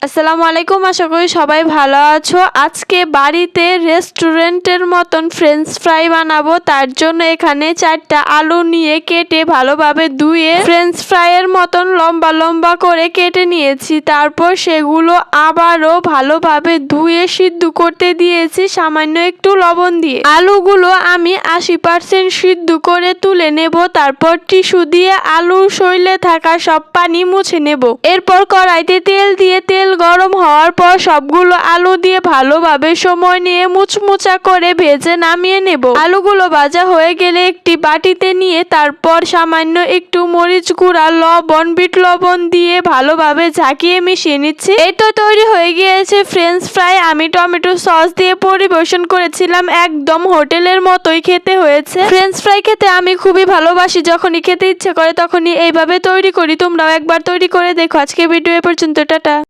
আসসালামু আলাইকুম, আশা করি সবাই ভালো আছো। আজকে বাড়িতে রেস্টুরেন্টের মতন ফ্রেঞ্চ ফ্রাই বানাবো। তার জন্য এখানে 4টা আলু নিয়ে কেটে ভালোভাবে ধুয়ে ফ্রেঞ্চ ফ্রাইয়ের মতন লম্বা লম্বা করে কেটে নিয়েছি। তারপর সেগুলো আবারও ভালোভাবে ধুয়ে সিদ্ধ করতে দিয়েছি সামান্য একটু লবণ দিয়ে। আলুগুলো আমি 80% সিদ্ধ করে তুলে নেব। তারপর টিস্যু দিয়ে আলুর শরীরে থাকা সব পানি মুছে নেব। এরপর কড়াইতে তেল দিয়ে তেল গরম হওয়ার পর সবগুলো আলু দিয়ে ভালোভাবে সময় নিয়ে মুচমুচা করে ভেজে নামিয়ে নেব। আলুগুলো ভাজা হয়ে গেলে একটি বাটিতে নিয়ে তারপর সামান্য একটু মরিচ গুঁড়া, লবণ, বিট লবণ দিয়ে ভালোভাবে ঝাঁকিয়ে মিশিয়ে নিচ্ছি। এই তো তৈরি হয়ে গিয়েছে ফ্রেঞ্চ ফ্রাই। আমি টমেটো সস দিয়ে পরিবেশন করেছিলাম, একদম হোটেলের মতোই খেতে হয়েছে। ফ্রেঞ্চ ফ্রাই খেতে আমি খুবই ভালোবাসি, যখনই খেতে ইচ্ছে করে তখনই এইভাবে তৈরি করি। তোমরাও একবার তৈরি করে দেখো। আজকে ভিডিও এ পর্যন্ত, টাটা।